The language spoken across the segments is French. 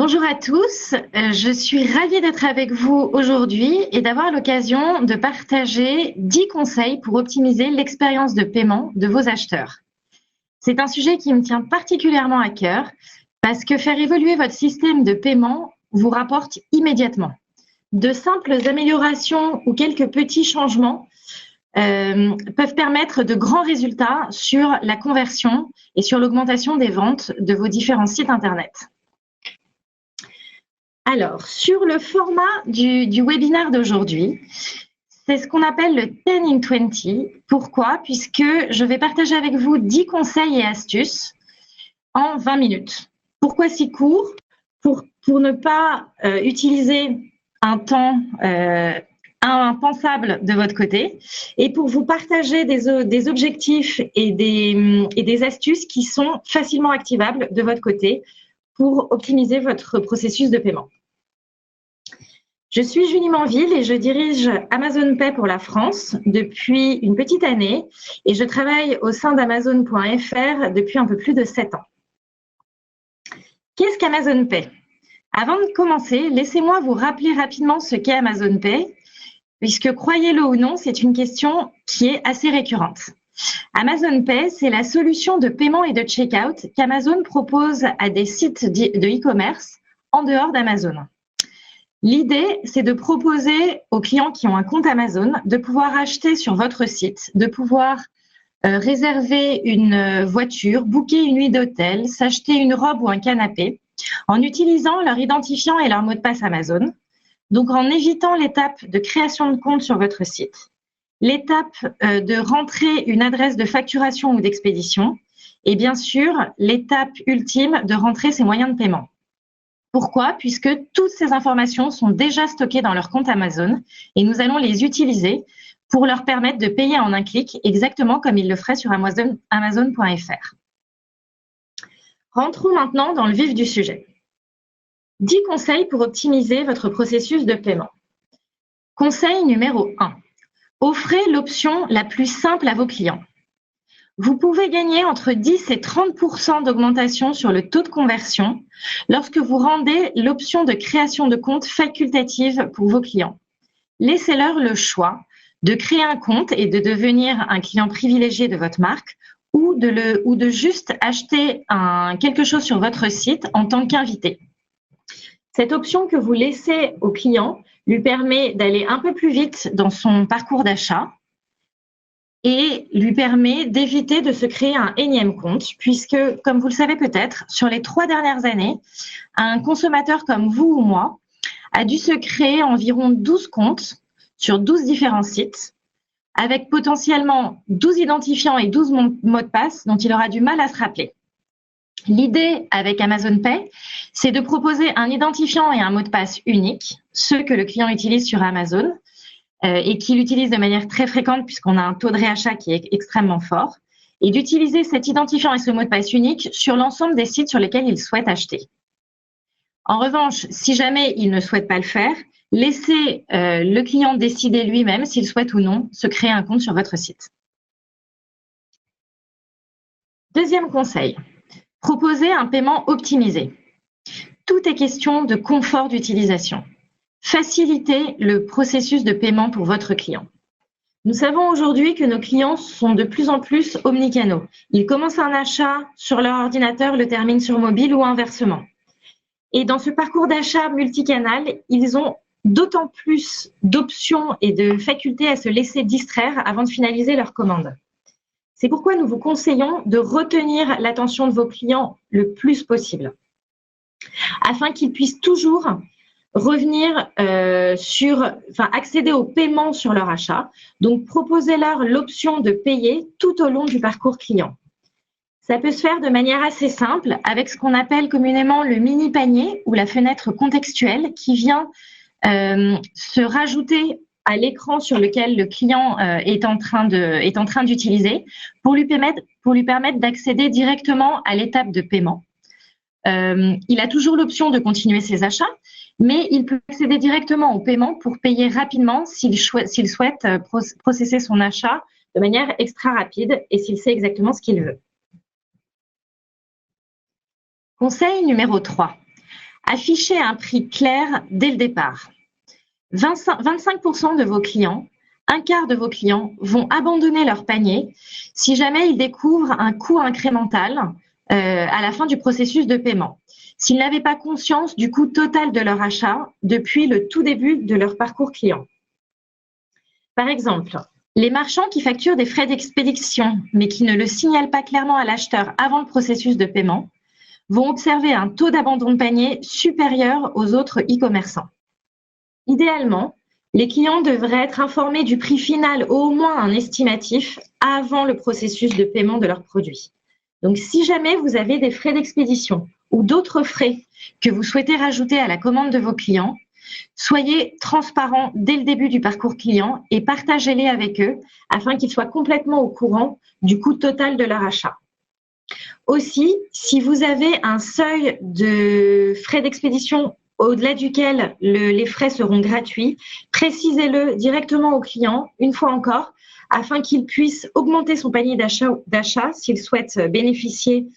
Bonjour à tous, je suis ravie d'être avec vous aujourd'hui et d'avoir l'occasion de partager 10 conseils pour optimiser l'expérience de paiement de vos acheteurs. C'est un sujet qui me tient particulièrement à cœur parce que faire évoluer votre système de paiement vous rapporte immédiatement. De simples améliorations ou quelques petits changements peuvent permettre de grands résultats sur la conversion et sur l'augmentation des ventes de vos différents sites Internet. Alors, sur le format du webinaire d'aujourd'hui, c'est ce qu'on appelle le 10 in 20. Pourquoi? Puisque je vais partager avec vous 10 conseils et astuces en 20 minutes. Pourquoi si court? Pour ne pas utiliser un temps impensable de votre côté et pour vous partager des objectifs et des astuces qui sont facilement activables de votre côté pour optimiser votre processus de paiement. Je suis Julie Manville et je dirige Amazon Pay pour la France depuis une petite année et je travaille au sein d'Amazon.fr depuis un peu plus de 7 ans. Qu'est-ce qu'Amazon Pay? Avant de commencer, laissez-moi vous rappeler rapidement ce qu'est Amazon Pay, puisque croyez-le ou non, c'est une question qui est assez récurrente. Amazon Pay, c'est la solution de paiement et de checkout qu'Amazon propose à des sites de e-commerce en dehors d'Amazon. L'idée, c'est de proposer aux clients qui ont un compte Amazon de pouvoir acheter sur votre site, de pouvoir réserver une voiture, booker une nuit d'hôtel, s'acheter une robe ou un canapé en utilisant leur identifiant et leur mot de passe Amazon. Donc, en évitant l'étape de création de compte sur votre site, l'étape de rentrer une adresse de facturation ou d'expédition et bien sûr, l'étape ultime de rentrer ses moyens de paiement. Pourquoi? Puisque toutes ces informations sont déjà stockées dans leur compte Amazon et nous allons les utiliser pour leur permettre de payer en un clic exactement comme ils le feraient sur Amazon.fr. Rentrons maintenant dans le vif du sujet. 10 conseils pour optimiser votre processus de paiement. Conseil numéro 1. Offrez l'option la plus simple à vos clients. Vous pouvez gagner entre 10 et 30% d'augmentation sur le taux de conversion lorsque vous rendez l'option de création de compte facultative pour vos clients. Laissez-leur le choix de créer un compte et de devenir un client privilégié de votre marque ou de juste acheter quelque chose sur votre site en tant qu'invité. Cette option que vous laissez au client lui permet d'aller un peu plus vite dans son parcours d'achat et lui permet d'éviter de se créer un énième compte puisque, comme vous le savez peut-être, sur les 3 dernières années, un consommateur comme vous ou moi a dû se créer environ 12 comptes sur 12 différents sites avec potentiellement 12 identifiants et 12 mots de passe dont il aura du mal à se rappeler. L'idée avec Amazon Pay, c'est de proposer un identifiant et un mot de passe unique, ceux que le client utilise sur Amazon, et qu'il utilise de manière très fréquente puisqu'on a un taux de réachat qui est extrêmement fort, et d'utiliser cet identifiant et ce mot de passe unique sur l'ensemble des sites sur lesquels il souhaite acheter. En revanche, si jamais il ne souhaite pas le faire, laissez le client décider lui-même s'il souhaite ou non se créer un compte sur votre site. Deuxième conseil, proposez un paiement optimisé. Tout est question de confort d'utilisation. Facilitez le processus de paiement pour votre client. Nous savons aujourd'hui que nos clients sont de plus en plus omnicanaux. Ils commencent un achat sur leur ordinateur, le terminent sur mobile ou inversement. Et dans ce parcours d'achat multicanal, ils ont d'autant plus d'options et de facultés à se laisser distraire avant de finaliser leur commande. C'est pourquoi nous vous conseillons de retenir l'attention de vos clients le plus possible, afin qu'ils puissent toujours revenir accéder au paiement sur leur achat. Donc, proposez-leur l'option de payer tout au long du parcours client. Ça peut se faire de manière assez simple avec ce qu'on appelle communément le mini panier ou la fenêtre contextuelle qui vient se rajouter à l'écran sur lequel le client est en train d'utiliser pour lui permettre d'accéder directement à l'étape de paiement. Il a toujours l'option de continuer ses achats, mais il peut accéder directement au paiement pour payer rapidement s'il souhaite processer son achat de manière extra rapide et s'il sait exactement ce qu'il veut. Conseil numéro 3. Affichez un prix clair dès le départ. 25% de vos clients, un quart de vos clients vont abandonner leur panier si jamais ils découvrent un coût incrémental à la fin du processus de paiement, s'ils n'avaient pas conscience du coût total de leur achat depuis le tout début de leur parcours client. Par exemple, les marchands qui facturent des frais d'expédition mais qui ne le signalent pas clairement à l'acheteur avant le processus de paiement vont observer un taux d'abandon de panier supérieur aux autres e-commerçants. Idéalement, les clients devraient être informés du prix final, au moins un estimatif, avant le processus de paiement de leurs produits. Donc, si jamais vous avez des frais d'expédition ou d'autres frais que vous souhaitez rajouter à la commande de vos clients, soyez transparents dès le début du parcours client et partagez-les avec eux afin qu'ils soient complètement au courant du coût total de leur achat. Aussi, si vous avez un seuil de frais d'expédition au-delà duquel les frais seront gratuits, précisez-le directement au client, une fois encore, afin qu'il puisse augmenter son panier d'achat s'il souhaite bénéficier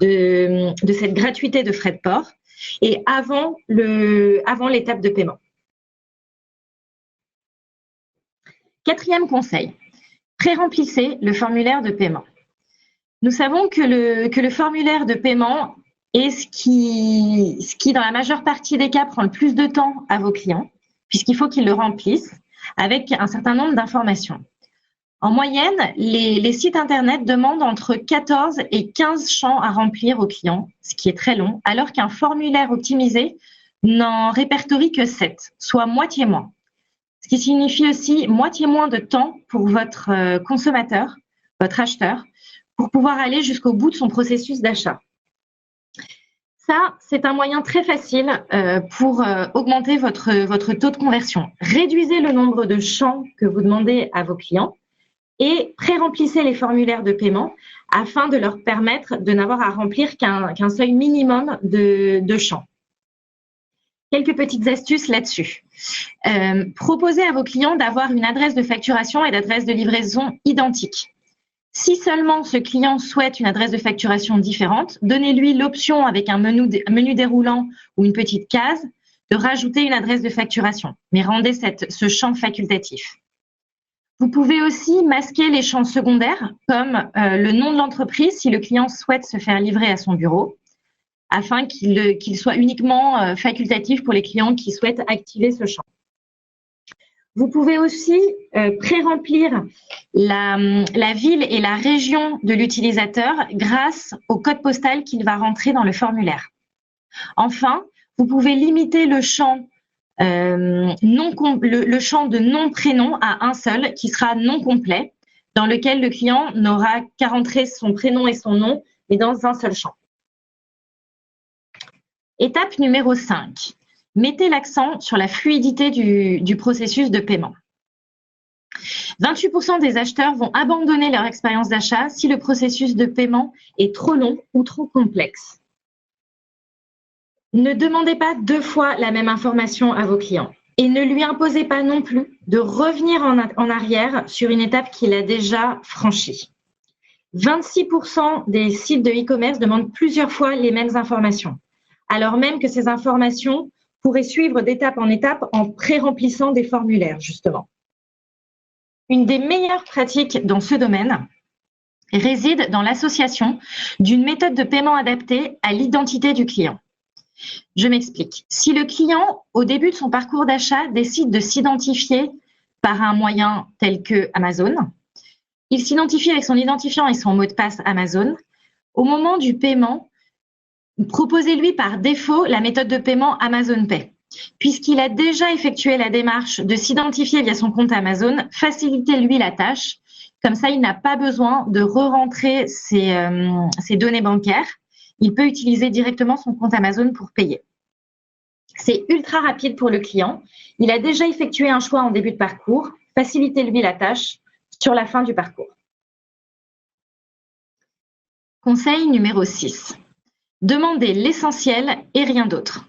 de cette gratuité de frais de port et avant l'étape de paiement. Quatrième conseil, pré-remplissez le formulaire de paiement. Nous savons que le formulaire de paiement est ce qui, dans la majeure partie des cas, prend le plus de temps à vos clients, puisqu'il faut qu'ils le remplissent avec un certain nombre d'informations. En moyenne, les sites Internet demandent entre 14 et 15 champs à remplir aux clients, ce qui est très long, alors qu'un formulaire optimisé n'en répertorie que 7, soit moitié moins. Ce qui signifie aussi moitié moins de temps pour votre consommateur, votre acheteur, pour pouvoir aller jusqu'au bout de son processus d'achat. Ça, c'est un moyen très facile pour augmenter votre taux de conversion. Réduisez le nombre de champs que vous demandez à vos clients et pré-remplissez les formulaires de paiement afin de leur permettre de n'avoir à remplir qu'un seuil minimum de champs. Quelques petites astuces là-dessus. Proposez à vos clients d'avoir une adresse de facturation et d'adresse de livraison identiques. Si seulement ce client souhaite une adresse de facturation différente, donnez-lui l'option avec un menu déroulant ou une petite case de rajouter une adresse de facturation, mais rendez ce champ facultatif. Vous pouvez aussi masquer les champs secondaires comme le nom de l'entreprise si le client souhaite se faire livrer à son bureau, afin qu'il soit uniquement facultatif pour les clients qui souhaitent activer ce champ. Vous pouvez aussi pré-remplir la ville et la région de l'utilisateur grâce au code postal qu'il va rentrer dans le formulaire. Enfin, vous pouvez limiter le champ de nom-prénom à un seul qui sera non complet, dans lequel le client n'aura qu'à rentrer son prénom et son nom, mais dans un seul champ. Étape numéro 5. Mettez l'accent sur la fluidité du processus de paiement. 28% des acheteurs vont abandonner leur expérience d'achat si le processus de paiement est trop long ou trop complexe. Ne demandez pas 2 fois la même information à vos clients et ne lui imposez pas non plus de revenir en arrière sur une étape qu'il a déjà franchie. 26% des sites de e-commerce demandent plusieurs fois les mêmes informations, alors même que ces informations pourraient suivre d'étape en étape en pré-remplissant des formulaires, justement. Une des meilleures pratiques dans ce domaine réside dans l'association d'une méthode de paiement adaptée à l'identité du client. Je m'explique. Si le client, au début de son parcours d'achat, décide de s'identifier par un moyen tel que Amazon, il s'identifie avec son identifiant et son mot de passe Amazon. Au moment du paiement, proposez-lui par défaut la méthode de paiement Amazon Pay. Puisqu'il a déjà effectué la démarche de s'identifier via son compte Amazon, facilitez-lui la tâche. Comme ça, il n'a pas besoin de re-rentrer ses données bancaires. Il peut utiliser directement son compte Amazon pour payer. C'est ultra rapide pour le client. Il a déjà effectué un choix en début de parcours. Facilitez-lui la tâche sur la fin du parcours. Conseil numéro 6. Demandez l'essentiel et rien d'autre.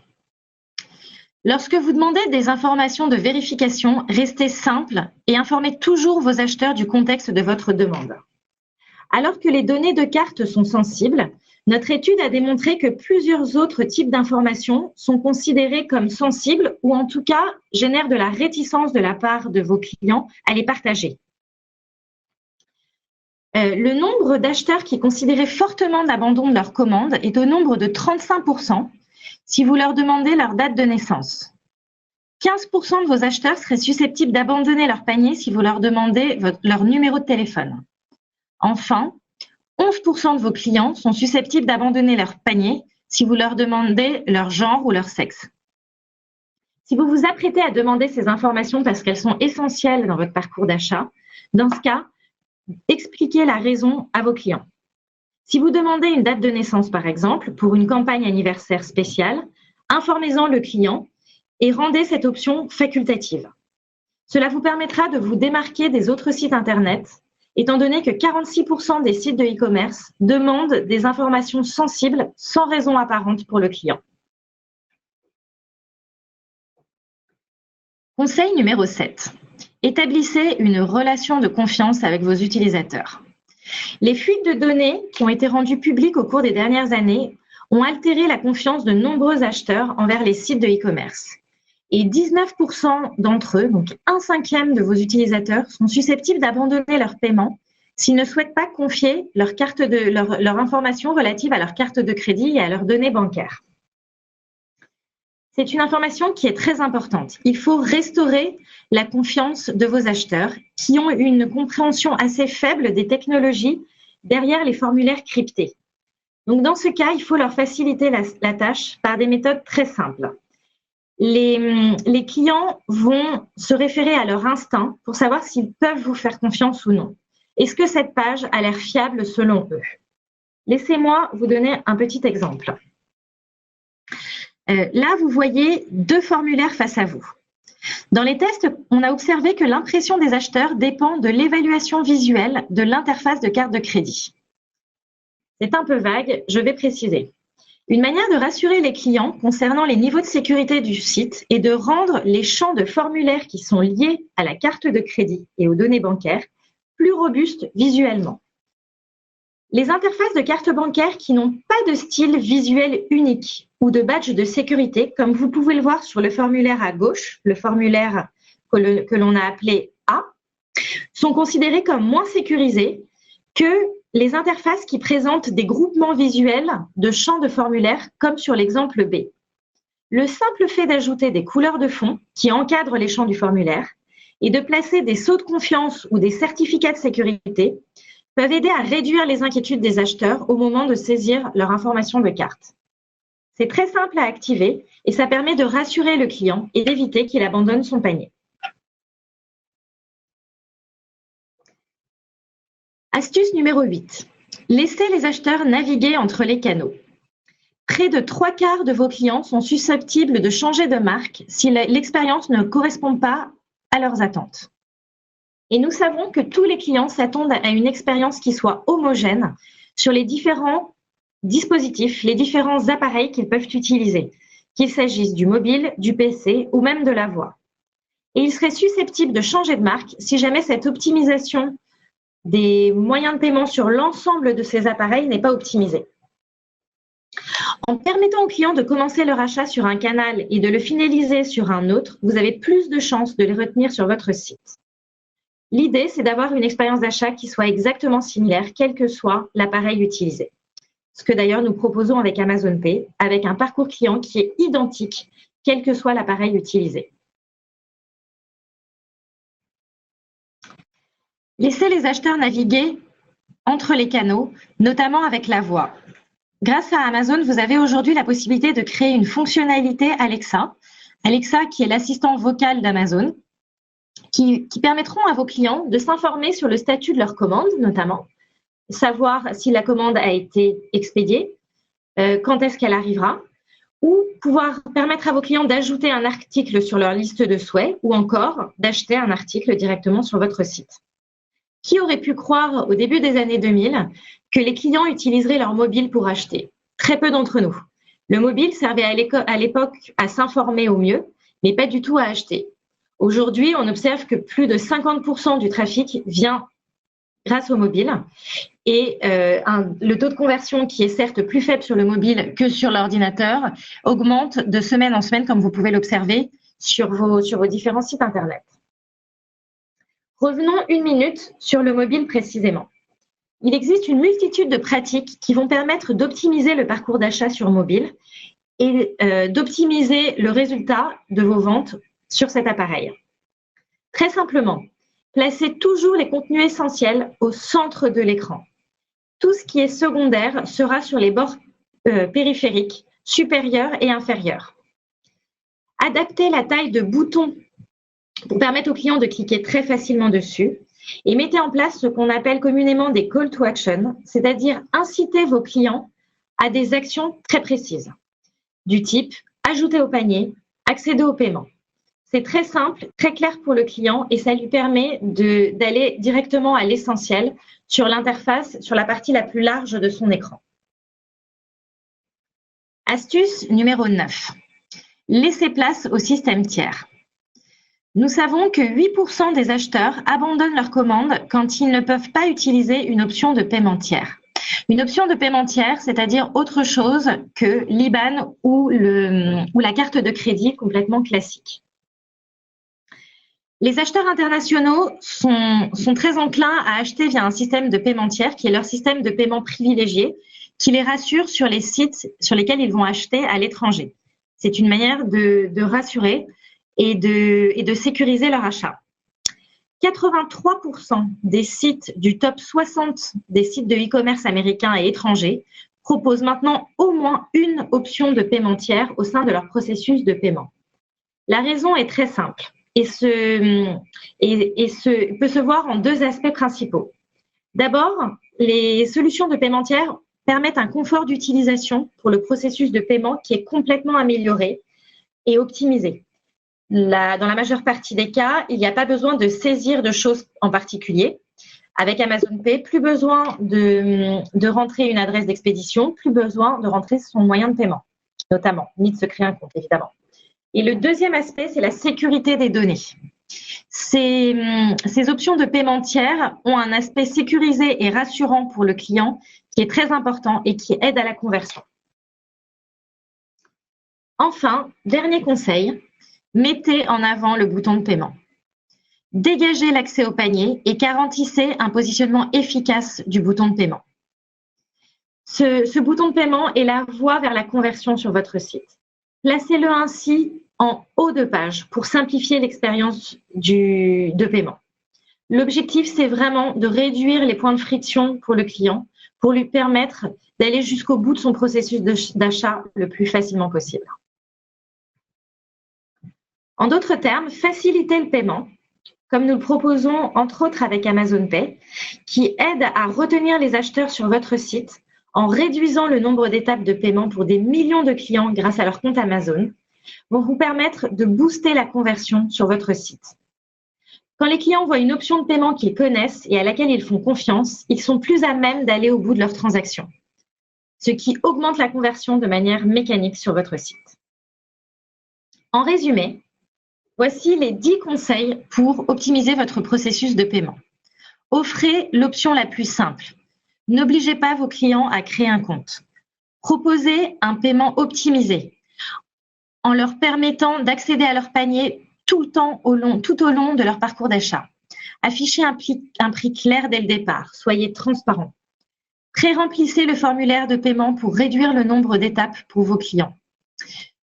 Lorsque vous demandez des informations de vérification, restez simple et informez toujours vos acheteurs du contexte de votre demande. Alors que les données de carte sont sensibles, Notre étude a démontré que plusieurs autres types d'informations sont considérées comme sensibles ou en tout cas génèrent de la réticence de la part de vos clients à les partager. Le nombre d'acheteurs qui considéraient fortement l'abandon de leur commande est au nombre de 35% si vous leur demandez leur date de naissance. 15% de vos acheteurs seraient susceptibles d'abandonner leur panier si vous leur demandez leur numéro de téléphone. Enfin, 11% de vos clients sont susceptibles d'abandonner leur panier si vous leur demandez leur genre ou leur sexe. Si vous vous apprêtez à demander ces informations parce qu'elles sont essentielles dans votre parcours d'achat, dans ce cas, expliquez la raison à vos clients. Si vous demandez une date de naissance, par exemple, pour une campagne anniversaire spéciale, informez-en le client et rendez cette option facultative. Cela vous permettra de vous démarquer des autres sites Internet, étant donné que 46% des sites de e-commerce demandent des informations sensibles sans raison apparente pour le client. Conseil numéro 7. Établissez une relation de confiance avec vos utilisateurs. Les fuites de données qui ont été rendues publiques au cours des dernières années ont altéré la confiance de nombreux acheteurs envers les sites de e-commerce. Et 19% d'entre eux, donc 1/5 de vos utilisateurs, sont susceptibles d'abandonner leur paiement s'ils ne souhaitent pas confier leur information relative à leur carte de crédit et à leurs données bancaires. C'est une information qui est très importante. Il faut restaurer la confiance de vos acheteurs qui ont une compréhension assez faible des technologies derrière les formulaires cryptés. Donc, dans ce cas, il faut leur faciliter la tâche par des méthodes très simples. Les clients vont se référer à leur instinct pour savoir s'ils peuvent vous faire confiance ou non. Est-ce que cette page a l'air fiable selon eux? Laissez-moi vous donner un petit exemple. Là, vous voyez 2 formulaires face à vous. Dans les tests, on a observé que l'impression des acheteurs dépend de l'évaluation visuelle de l'interface de carte de crédit. C'est un peu vague, je vais préciser. Une manière de rassurer les clients concernant les niveaux de sécurité du site est de rendre les champs de formulaires qui sont liés à la carte de crédit et aux données bancaires plus robustes visuellement. Les interfaces de carte bancaire qui n'ont pas de style visuel unique ou de badge de sécurité, comme vous pouvez le voir sur le formulaire à gauche, le formulaire que l'on a appelé A, sont considérées comme moins sécurisées que les interfaces qui présentent des groupements visuels de champs de formulaire, comme sur l'exemple B. Le simple fait d'ajouter des couleurs de fond qui encadrent les champs du formulaire et de placer des sceaux de confiance ou des certificats de sécurité peuvent aider à réduire les inquiétudes des acheteurs au moment de saisir leur information de carte. C'est très simple à activer et ça permet de rassurer le client et d'éviter qu'il abandonne son panier. Astuce numéro 8. Laissez les acheteurs naviguer entre les canaux. Près de 3/4 de vos clients sont susceptibles de changer de marque si l'expérience ne correspond pas à leurs attentes. Et nous savons que tous les clients s'attendent à une expérience qui soit homogène sur les différents dispositifs, les différents appareils qu'ils peuvent utiliser, qu'il s'agisse du mobile, du PC ou même de la voix. Et ils seraient susceptibles de changer de marque si jamais cette optimisation des moyens de paiement sur l'ensemble de ces appareils n'est pas optimisée. En permettant aux clients de commencer leur achat sur un canal et de le finaliser sur un autre, vous avez plus de chances de les retenir sur votre site. L'idée, c'est d'avoir une expérience d'achat qui soit exactement similaire, quel que soit l'appareil utilisé. Ce que d'ailleurs nous proposons avec Amazon Pay, avec un parcours client qui est identique, quel que soit l'appareil utilisé. Laissez les acheteurs naviguer entre les canaux, notamment avec la voix. Grâce à Amazon, vous avez aujourd'hui la possibilité de créer une fonctionnalité Alexa. Alexa qui est l'assistant vocal d'Amazon, qui permettront à vos clients de s'informer sur le statut de leur commande, notamment, savoir si la commande a été expédiée, quand est-ce qu'elle arrivera, ou pouvoir permettre à vos clients d'ajouter un article sur leur liste de souhaits ou encore d'acheter un article directement sur votre site. Qui aurait pu croire au début des années 2000 que les clients utiliseraient leur mobile pour acheter? Très peu d'entre nous. Le mobile servait à l'époque à s'informer au mieux, mais pas du tout à acheter. Aujourd'hui, on observe que plus de 50% du trafic vient grâce au mobile. Et le taux de conversion, qui est certes plus faible sur le mobile que sur l'ordinateur, augmente de semaine en semaine, comme vous pouvez l'observer sur vos différents sites Internet. Revenons une minute sur le mobile précisément. Il existe une multitude de pratiques qui vont permettre d'optimiser le parcours d'achat sur mobile et d'optimiser le résultat de vos ventes sur cet appareil. Très simplement, placez toujours les contenus essentiels au centre de l'écran. Tout ce qui est secondaire sera sur les bords périphériques, supérieurs et inférieurs. Adaptez la taille de bouton pour permettre aux clients de cliquer très facilement dessus et mettez en place ce qu'on appelle communément des call to action, c'est-à-dire inciter vos clients à des actions très précises, du type ajouter au panier, accéder au paiement. C'est très simple, très clair pour le client et ça lui permet d'aller directement à l'essentiel sur l'interface, sur la partie la plus large de son écran. Astuce numéro 9. Laissez place au système tiers. Nous savons que 8% des acheteurs abandonnent leur commande quand ils ne peuvent pas utiliser une option de paiement tiers. Une option de paiement tiers, c'est-à-dire autre chose que l'IBAN ou la carte de crédit complètement classique. Les acheteurs internationaux sont très enclins à acheter via un système de paiement tiers qui est leur système de paiement privilégié, qui les rassure sur les sites sur lesquels ils vont acheter à l'étranger. C'est une manière de rassurer et de sécuriser leur achat. 83% des sites du top 60 des sites de e-commerce américains et étrangers proposent maintenant au moins une option de paiement tiers au sein de leur processus de paiement. La raison est très simple et peut se voir en deux aspects principaux. D'abord, les solutions de paiement tiers permettent un confort d'utilisation pour le processus de paiement qui est complètement amélioré et optimisé. Dans la majeure partie des cas, il n'y a pas besoin de saisir de choses en particulier. Avec Amazon Pay, plus besoin de rentrer une adresse d'expédition, plus besoin de rentrer son moyen de paiement, notamment, ni de se créer un compte, évidemment. Et le deuxième aspect, c'est la sécurité des données. Ces options de paiement tiers ont un aspect sécurisé et rassurant pour le client qui est très important et qui aide à la conversion. Enfin, dernier conseil, mettez en avant le bouton de paiement. Dégagez l'accès au panier et garantissez un positionnement efficace du bouton de paiement. Ce bouton de paiement est la voie vers la conversion sur votre site. Placez-le ainsi en haut de page pour simplifier l'expérience de paiement. L'objectif, c'est vraiment de réduire les points de friction pour le client pour lui permettre d'aller jusqu'au bout de son processus d'achat le plus facilement possible. En d'autres termes, faciliter le paiement, comme nous le proposons entre autres avec Amazon Pay, qui aide à retenir les acheteurs sur votre site en réduisant le nombre d'étapes de paiement pour des millions de clients grâce à leur compte Amazon, vont vous permettre de booster la conversion sur votre site. Quand les clients voient une option de paiement qu'ils connaissent et à laquelle ils font confiance, ils sont plus à même d'aller au bout de leur transaction, ce qui augmente la conversion de manière mécanique sur votre site. En résumé, voici les 10 conseils pour optimiser votre processus de paiement. Offrez l'option la plus simple. N'obligez pas vos clients à créer un compte. Proposez un paiement optimisé en leur permettant d'accéder à leur panier tout au long de leur parcours d'achat. Affichez un prix clair dès le départ. Soyez transparent. Pré-remplissez le formulaire de paiement pour réduire le nombre d'étapes pour vos clients.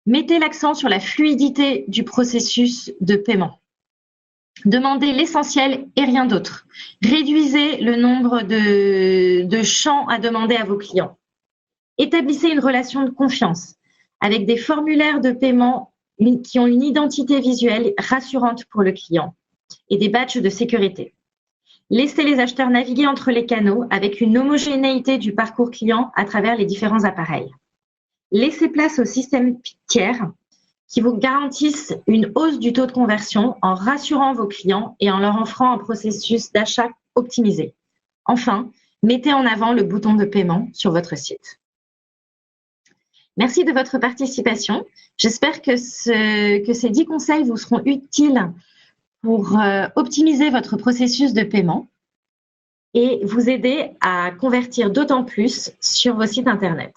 Mettez l'accent sur la fluidité du processus de paiement. Demandez l'essentiel et rien d'autre. Réduisez le nombre de champs à demander à vos clients. Établissez une relation de confiance avec des formulaires de paiement qui ont une identité visuelle rassurante pour le client et des badges de sécurité. Laissez les acheteurs naviguer entre les canaux avec une homogénéité du parcours client à travers les différents appareils. Laissez place au système tiers qui vous garantissent une hausse du taux de conversion en rassurant vos clients et en leur offrant un processus d'achat optimisé. Enfin, mettez en avant le bouton de paiement sur votre site. Merci de votre participation. J'espère que ces 10 conseils vous seront utiles pour optimiser votre processus de paiement. et vous aider à convertir d'autant plus sur vos sites internet.